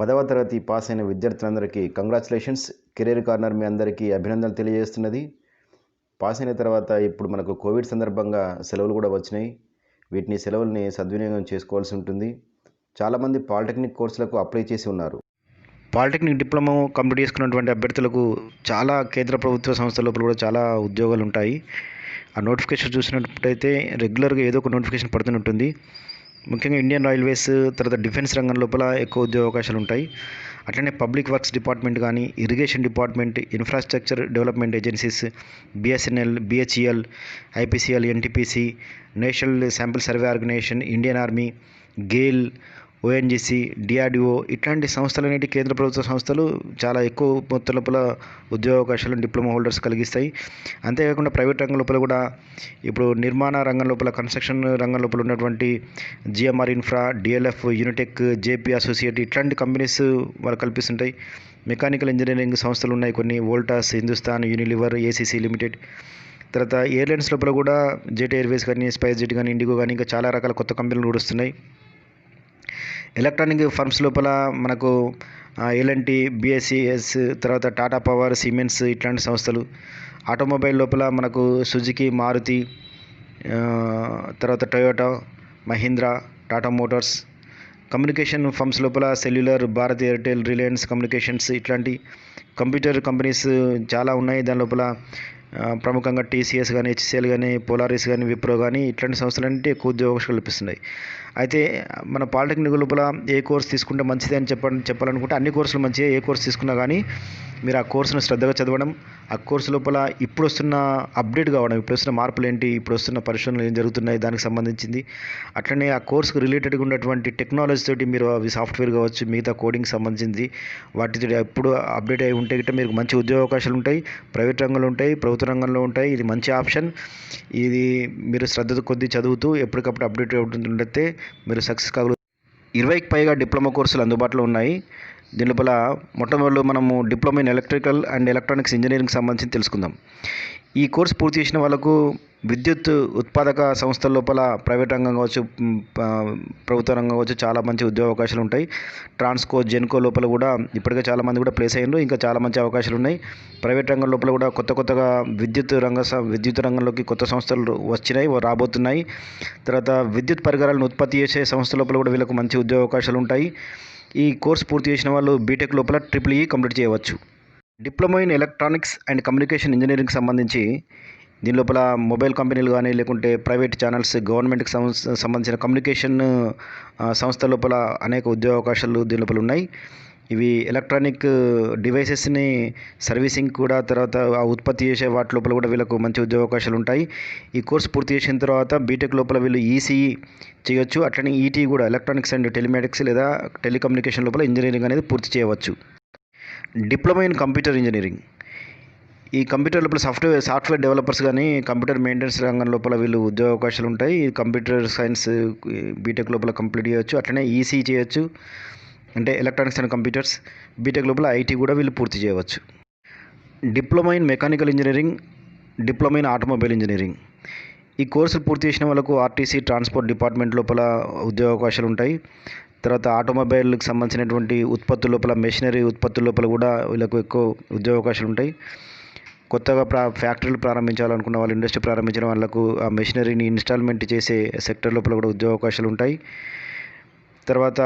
10వ తరగతి పాస్ అయిన విద్యార్థులందరికీ కంగ్రాచులేషన్స్. కెరీర్ కార్నర్ మీ అందరికీ అభినందనలు తెలియజేస్తున్నది. పాస్ అయిన తర్వాత ఇప్పుడు మనకు కోవిడ్ సందర్భంగా సెలవులు కూడా వచ్చినాయి. వీటిని సెలవుల్ని సద్వినియోగం చేసుకోవాల్సి ఉంటుంది. చాలామంది పాలిటెక్నిక్ కోర్సులకు అప్లై చేసి ఉన్నారు. పాలిటెక్నిక్ డిప్లొమా కంప్లీట్ చేసుకున్నటువంటి అభ్యర్థులకు చాలా కేంద్ర ప్రభుత్వ సంస్థల లోపల కూడా చాలా ఉద్యోగాలు ఉంటాయి. ఆ నోటిఫికేషన్ చూసినట్టయితే రెగ్యులర్గా ఏదో ఒక నోటిఫికేషన్ పడుతూనే ఉంటుంది. ముఖ్యంగా ఇండియన్ రైల్వేస్, తర్వాత డిఫెన్స్ రంగం లోపల ఎక్కువ ఉద్యోగ అవకాశాలు ఉంటాయి. అట్లనే పబ్లిక్ వర్క్స్ డిపార్ట్మెంట్ కానీ, irrigation department, infrastructure development agencies, BSNL, BHEL, IPCL, NTPC, national sample survey organisation, Indian army, GAIL, ONGC, DRDO ఇట్లాంటి సంస్థలు అనేవి కేంద్ర ప్రభుత్వ సంస్థలు చాలా ఎక్కువ మొత్తం లోపల ఉద్యోగ అవకాశాలను డిప్లొమా హోల్డర్స్ కలిగిస్తాయి. అంతేకాకుండా ప్రైవేట్ రంగం లోపల కూడా ఇప్పుడు నిర్మాణ రంగం లోపల, కన్స్ట్రక్షన్ రంగం లోపల ఉన్నటువంటి GMR infra, DLF, Unitech, JP associate ఇట్లాంటి కంపెనీస్ వాళ్ళు కల్పిస్తుంటాయి. మెకానికల్ ఇంజనీరింగ్ సంస్థలు ఉన్నాయి కొన్ని, Voltas, Hindustan, Unilever, ACC limited. తర్వాత ఎయిర్లైన్స్ లోపల కూడా జెట్ ఎయిర్వేస్ కానీ, స్పైస్ జెట్ కానీ, ఇండిగో కానీ ఇంకా చాలా రకాల కొత్త కంపెనీలు కూడా వస్తున్నాయి. ఎలక్ట్రానిక్ ఫర్మ్స్ లోపల మనకు ఎల్ఎన్టీ, బిఎస్సిఎస్, తర్వాత టాటా పవర్, సిమెన్స్ ఇట్లాంటి సంస్థలు. ఆటోమొబైల్ లోపల మనకు సుజుకి, మారుతి, తర్వాత Toyota, Mahindra, Tata motors. Communication firms లోపల సెల్యులర్, భారత్ ఎయిర్టెల్, రిలయన్స్ కమ్యూనికేషన్స్ ఇట్లాంటి కంప్యూటర్ కంపెనీస్ చాలా ఉన్నాయి. దాని లోపల ప్రముఖంగా టీసీఎస్ కానీ, హెచ్సిఎల్ కానీ, పోలారిస్ కానీ, విప్రో కానీ ఇట్లాంటి సంస్థలన్నింటి ఎక్కువ ఉద్యోగాలు కల్పిస్తున్నాయి. అయితే మన పాలిటెక్నిక్ లోపల ఏ కోర్స్ తీసుకుంటే మంచిది అని చెప్పాలనుకుంటే అన్ని కోర్సులు మంచిదే. ఏ కోర్స్ తీసుకున్నా కానీ మీరు ఆ కోర్సును శ్రద్ధగా చదవడం, ఆ కోర్సు లోపల ఇప్పుడు వస్తున్న అప్డేట్ కావడం, ఇప్పుడు వస్తున్న మార్పులు ఏంటి, ఇప్పుడు వస్తున్న పరిశోధనలు ఏం జరుగుతున్నాయి దానికి సంబంధించింది. అట్లనే ఆ కోర్సుకు రిలేటెడ్గా ఉన్నటువంటి టెక్నాలజీ తోటి మీరు అవి సాఫ్ట్వేర్ కావచ్చు, మిగతా కోడింగ్ సంబంధించింది వాటితో ఎప్పుడు అప్డేట్ అయి ఉంటే గిట్ట మీకు మంచి ఉద్యోగ అవకాశాలు ఉంటాయి. ప్రైవేట్ రంగంలో ఉంటాయి, ప్రభుత్వ రంగంలో ఉంటాయి. ఇది మంచి ఆప్షన్. ఇది మీరు శ్రద్ధ కొద్దీ చదువుతూ ఎప్పటికప్పుడు అప్డేట్ అవుతుంటే మీరు సక్సెస్ కాగలుగుతారు. 20కి పైగా డిప్లొమా కోర్సులు అందుబాటులో ఉన్నాయి. దీని లోపల మొట్టమొదటి మనము diploma in electrical and electronics engineering సంబంధించి తెలుసుకుందాం. ఈ కోర్సు పూర్తి చేసిన వాళ్ళకు విద్యుత్ ఉత్పాదక సంస్థల లోపల ప్రైవేట్ రంగం కావచ్చు, ప్రభుత్వ రంగం కావచ్చు చాలా మంచి ఉద్యోగ అవకాశాలు ఉంటాయి. ట్రాన్స్కో, జెన్కో లోపల కూడా ఇప్పటికే చాలామంది కూడా ప్లేస్ అయ్యారు. ఇంకా చాలా మంచి అవకాశాలు ఉన్నాయి. ప్రైవేట్ రంగం లోపల కూడా కొత్తగా విద్యుత్ రంగంలోకి కొత్త సంస్థలు వచ్చినాయి, రాబోతున్నాయి. తర్వాత విద్యుత్ పరికరాలను ఉత్పత్తి చేసే సంస్థ లోపల కూడా వీళ్ళకు మంచి ఉద్యోగ అవకాశాలు ఉంటాయి. ఈ కోర్సు పూర్తి చేసిన వాళ్ళు బీటెక్ లోపల EEE కంప్లీట్ చేయవచ్చు. Diploma in electronics and communication ఇంజనీరింగ్కి సంబంధించి దీని లోపల మొబైల్ కంపెనీలు కానీ, లేకుంటే ప్రైవేట్ ఛానల్స్, గవర్నమెంట్కి సంబంధించిన కమ్యూనికేషన్ సంస్థల లోపల అనేక ఉద్యోగ అవకాశాలు దీని లోపల ఉన్నాయి. ఇవి ఎలక్ట్రానిక్ డివైసెస్ని సర్వీసింగ్ కూడా, తర్వాత ఆ ఉత్పత్తి చేసే వాటి లోపల కూడా వీళ్ళకు మంచి ఉద్యోగ అవకాశాలు ఉంటాయి. ఈ కోర్సు పూర్తి చేసిన తర్వాత బీటెక్ లోపల వీళ్ళు ఈసీఈ చేయొచ్చు. అట్లనే ఈటీ కూడా ఎలక్ట్రానిక్స్ అండ్ టెలిమెటిక్స్ లేదా టెలికమ్యూనికేషన్ లోపల ఇంజనీరింగ్ అనేది పూర్తి చేయవచ్చు. డిప్లొమా ఇన్ కంప్యూటర్ ఇంజనీరింగ్, ఈ కంప్యూటర్ లోపల సాఫ్ట్వేర్ డెవలపర్స్ కానీ, కంప్యూటర్ మెయింటెనెన్స్ రంగం లోపల వీళ్ళు ఉద్యోగ అవకాశాలు ఉంటాయి. కంప్యూటర్ సైన్స్ బీటెక్ లోపల కంప్లీట్ చేయొచ్చు. అట్లనే ఈసీ చేయొచ్చు, అంటే ఎలక్ట్రానిక్స్ అండ్ కంప్యూటర్స్. బీటెక్ లోపల ఐటీ కూడా వీళ్ళు పూర్తి చేయవచ్చు. Diploma in mechanical engineering, diploma in automobile engineering, ఈ కోర్సులు పూర్తి చేసిన వాళ్ళకు ఆర్టీసీ, ట్రాన్స్పోర్ట్ డిపార్ట్మెంట్ లోపల ఉద్యోగ అవకాశాలు ఉంటాయి. తర్వాత ఆటోమొబైల్కి సంబంధించినటువంటి ఉత్పత్తుల లోపల, మెషినరీ ఉత్పత్తుల లోపల కూడా వీళ్ళకు ఎక్కువ ఉద్యోగ అవకాశాలు ఉంటాయి. కొత్తగా ఫ్యాక్టరీలు ప్రారంభించాలనుకున్న వాళ్ళు, ఇండస్ట్రీ ప్రారంభించిన వాళ్ళకు ఆ మెషినరీని ఇన్స్టాల్మెంట్ చేసే సెక్టర్ లోపల కూడా ఉద్యోగ అవకాశాలు ఉంటాయి. తర్వాత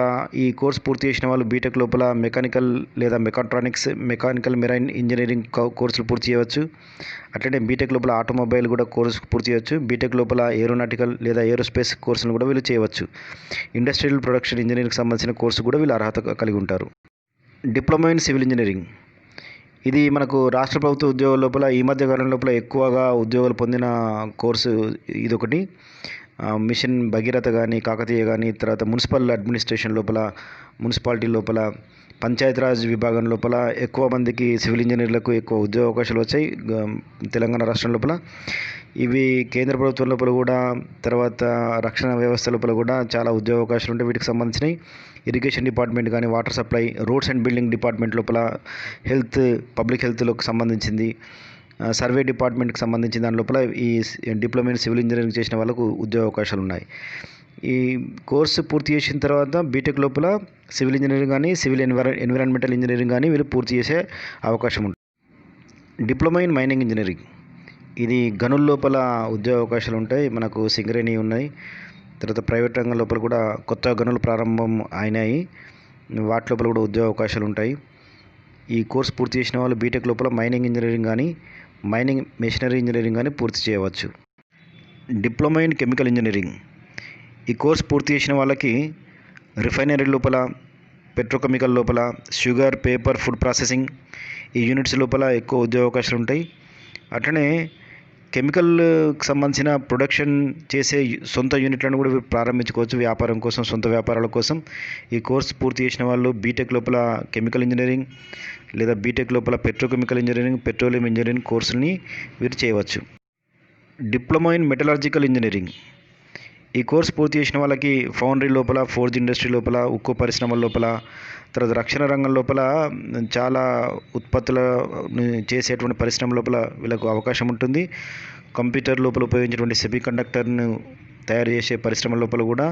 ఈ కోర్స్ పూర్తి చేసిన వాళ్ళు బీటెక్ లోపల మెకానికల్ లేదా మెకానికల్ మెరైన్ ఇంజనీరింగ్ కోర్సులు పూర్తి చేయవచ్చు. అట్లనే బీటెక్ లోపల ఆటోమొబైల్ కూడా కోర్సు పూర్తి చేయవచ్చు. బీటెక్ లోపల ఏరోనాటికల్ లేదా ఏరోస్పేస్ కోర్సును కూడా వీళ్ళు చేయవచ్చు. ఇండస్ట్రియల్ ప్రొడక్షన్ ఇంజనీరింగ్కి సంబంధించిన కోర్సు కూడా వీళ్ళు అర్హత కలిగి ఉంటారు. డిప్లొమా ఇన్ సివిల్ ఇంజనీరింగ్, ఇది మనకు రాష్ట్ర ప్రభుత్వ ఉద్యోగాల లోపల ఈ మధ్య కాలం లోపల ఎక్కువగా ఉద్యోగాలు పొందిన కోర్సు ఇదొకటి. మిషన్ భగీరథ కానీ, కాకతీయ కానీ, తర్వాత మున్సిపల్ అడ్మినిస్ట్రేషన్ లోపల, మున్సిపాలిటీ లోపల, పంచాయతీరాజ్ విభాగం లోపల ఎక్కువ మందికి సివిల్ ఇంజనీర్లకు ఎక్కువ ఉద్యోగ అవకాశాలు వచ్చాయి తెలంగాణ రాష్ట్రం లోపల. ఇవి కేంద్ర ప్రభుత్వం లోపల కూడా, తర్వాత రక్షణ వ్యవస్థ లోపల కూడా చాలా ఉద్యోగ అవకాశాలు ఉంటాయి వీటికి సంబంధించినవి. ఇరిగేషన్ డిపార్ట్మెంట్ కానీ, water supply, roads and building department లోపల, పబ్లిక్ హెల్త్కి సంబంధించింది, సర్వే డిపార్ట్మెంట్కి సంబంధించిన దాని లోపల ఈ డిప్లొమా ఇన్ సివిల్ ఇంజనీరింగ్ చేసిన వాళ్ళకు ఉద్యోగ అవకాశాలు ఉన్నాయి. ఈ కోర్సు పూర్తి చేసిన తర్వాత బీటెక్ లోపల సివిల్ ఇంజనీరింగ్ కానీ ఎన్విరాన్మెంటల్ ఇంజనీరింగ్ కానీ వీళ్ళు పూర్తి చేసే అవకాశం ఉంటుంది. డిప్లొమా ఇన్ మైనింగ్ ఇంజనీరింగ్, ఇది గనుల లోపల ఉద్యోగ అవకాశాలు ఉంటాయి. మనకు సింగరేణి ఉన్నాయి, తర్వాత ప్రైవేట్ రంగం లోపల కూడా కొత్త గనులు ప్రారంభం అయినాయి, వాటి లోపల కూడా ఉద్యోగ అవకాశాలు ఉంటాయి. ఈ కోర్స్ పూర్తి చేసిన వాళ్ళు బీటెక్ లోపల మైనింగ్ ఇంజనీరింగ్ కానీ మైనింగ్ మెషినరీ ఇంజనీరింగ్ కానీ పూర్తి చేయవచ్చు. డిప్లొమా ఇన్ కెమికల్ ఇంజనీరింగ్, ఈ కోర్స్ పూర్తి చేసిన వాళ్ళకి రిఫైనరీ లోపల, పెట్రోకెమికల్ లోపల, షుగర్, పేపర్, ఫుడ్ ప్రాసెసింగ్ ఈ యూనిట్స్ లోపల ఎక్కువ ఉద్యోగ అవకాశాలు ఉంటాయి. అట్లనే కెమికల్కి సంబంధించిన ప్రొడక్షన్ చేసే సొంత యూనిట్లను కూడా ప్రారంభించుకోవచ్చు వ్యాపారం కోసం, సొంత వ్యాపారాల కోసం. ఈ కోర్స్ పూర్తి చేసిన వాళ్ళు బీటెక్ లోపల కెమికల్ ఇంజనీరింగ్ లేదా బీటెక్ లోపల పెట్రోకెమికల్ ఇంజనీరింగ్, పెట్రోలియం ఇంజనీరింగ్ కోర్సుని వీరు చేయవచ్చు. డిప్లొమా ఇన్ మెటలర్జికల్ ఇంజనీరింగ్, ఈ కోర్స్ పూర్తి చేసిన వాళ్ళకి ఫౌండరీ లోపల, ఫోర్జ్ ఇండస్ట్రీ లోపల, ఉక్కు పరిశ్రమల లోపల, తర్వాత రక్షణ రంగం లోపల చాలా ఉత్పత్తుల చేసేటువంటి పరిశ్రమ లోపల వీళ్ళకు అవకాశం ఉంటుంది. కంప్యూటర్ లోపల ఉపయోగించేటువంటి సెమీ కండక్టర్ను తయారు చేసే పరిశ్రమ లోపల కూడా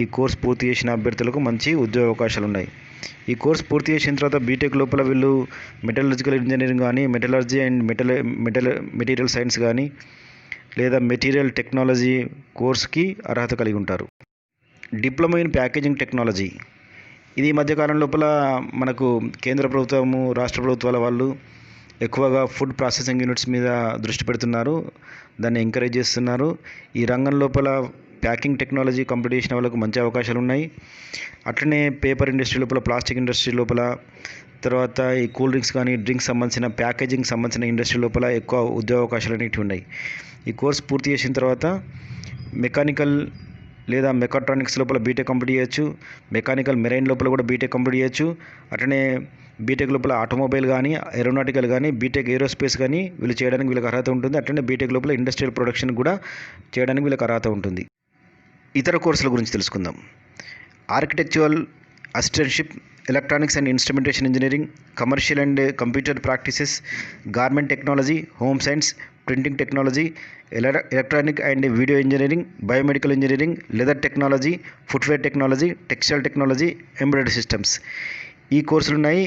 ఈ కోర్స్ పూర్తి చేసిన అభ్యర్థులకు మంచి ఉద్యోగ అవకాశాలు ఉన్నాయి. ఈ కోర్స్ పూర్తి చేసిన తర్వాత బీటెక్ లోపల వీళ్ళు మెటలర్జికల్ ఇంజనీరింగ్ కానీ, మెటలర్జీ అండ్ మెటీరియల్ సైన్స్ కానీ లేదా మెటీరియల్ టెక్నాలజీ కోర్స్కి అర్హత కలిగి ఉంటారు. డిప్లొమా ఇన్ ప్యాకేజింగ్ టెక్నాలజీ, ఇది ఈ మధ్యకాలం లోపల మనకు కేంద్ర ప్రభుత్వము, రాష్ట్ర ప్రభుత్వాల వాళ్ళు ఎక్కువగా ఫుడ్ ప్రాసెసింగ్ యూనిట్స్ మీద దృష్టి పెడుతున్నారు, దాన్ని ఎంకరేజ్ చేస్తున్నారు. ఈ రంగం లోపల ప్యాకింగ్ టెక్నాలజీ కంప్లీట్ చేసిన వాళ్ళకు మంచి అవకాశాలు ఉన్నాయి. అట్లనే పేపర్ ఇండస్ట్రీ లోపల, ప్లాస్టిక్ ఇండస్ట్రీ లోపల, తర్వాత ఈ కూల్ డ్రింక్స్ కానీ డ్రింక్స్ సంబంధించిన ప్యాకేజింగ్ సంబంధించిన ఇండస్ట్రీ లోపల ఎక్కువ ఉద్యోగ అవకాశాలు అనేవి ఉన్నాయి. ఈ కోర్స్ పూర్తి చేసిన తర్వాత మెకానికల్ లేదా మెకాట్రానిక్స్ లోపల బీటెక్ కంప్లీట్ చేయొచ్చు, మెకానికల్ మెరైన్ లోపల కూడా బీటెక్ కంప్లీట్ చేయొచ్చు. అట్లనే బీటెక్ లోపల ఆటోమొబైల్ కానీ, ఏరోనాటికల్ కానీ, బీటెక్ ఏరోస్పేస్ కానీ వీళ్ళు చేయడానికి వీళ్ళకి అర్హత ఉంటుంది. అట్లనే బీటెక్ లోపల ఇండస్ట్రియల్ ప్రొడక్షన్ కూడా చేయడానికి వీళ్ళకి అర్హత ఉంటుంది. ఇతర కోర్సుల గురించి తెలుసుకుందాం. Architectural assistantship, electronics and instrumentation engineering, commercial and computer practices, garment technology, home science, printing technology, electronic and video engineering, biomedical engineering, leather technology, footwear technology, textile technology, embroidery systems ఈ కోర్సులు ఉన్నాయి.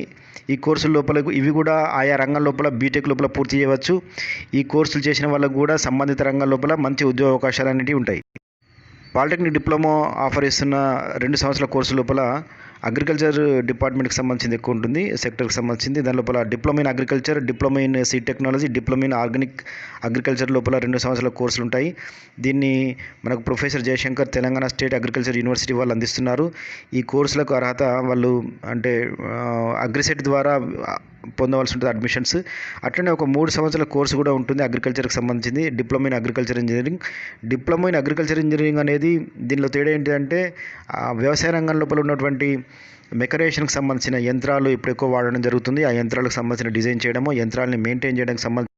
ఈ కోర్సుల లోపల ఇవి కూడా ఆయా రంగం లోపల బీటెక్ లోపల పూర్తి చేయవచ్చు. ఈ కోర్సులు చేసిన వాళ్ళకు కూడా సంబంధిత రంగం లోపల మంచి ఉద్యోగ అవకాశాలు అనేవి ఉంటాయి. పాలిటెక్నిక్ డిప్లొమా ఆఫర్ ఇస్తున్న 2 సంవత్సరాల కోర్సు లోపల అగ్రికల్చర్ డిపార్ట్మెంట్కి సంబంధించింది ఎక్కువ ఉంటుంది, సెక్టర్కి సంబంధించింది. దాని లోపల diploma in agriculture, diploma in seed technology, diploma in organic agriculture లోపల 2 సంవత్సరాల కోర్సులు ఉంటాయి. దీన్ని మనకు professor Jayashankar Telangana state agriculture university వాళ్ళు అందిస్తున్నారు. ఈ కోర్సులకు అర్హత వాళ్ళు అంటే అగ్రిసెట్ ద్వారా పొందవలసి ఉంటుంది అడ్మిషన్స్. అట్లనే ఒక 3 సంవత్సరాల కోర్సు కూడా ఉంటుంది అగ్రికల్చర్కి సంబంధించింది, diploma in agriculture engineering. Diploma in agriculture engineering అనేది దీనిలో తేడా ఏంటంటే వ్యవసాయ రంగం లోపల ఉన్నటువంటి మెకనైజేషన్కి సంబంధించిన యంత్రాలు ఇప్పుడు ఎక్కువ వాడడం జరుగుతుంది. ఆ యంత్రాలకు సంబంధించిన డిజైన్ చేయడము, యంత్రాలని మెయింటైన్ చేయడానికి సంబంధించి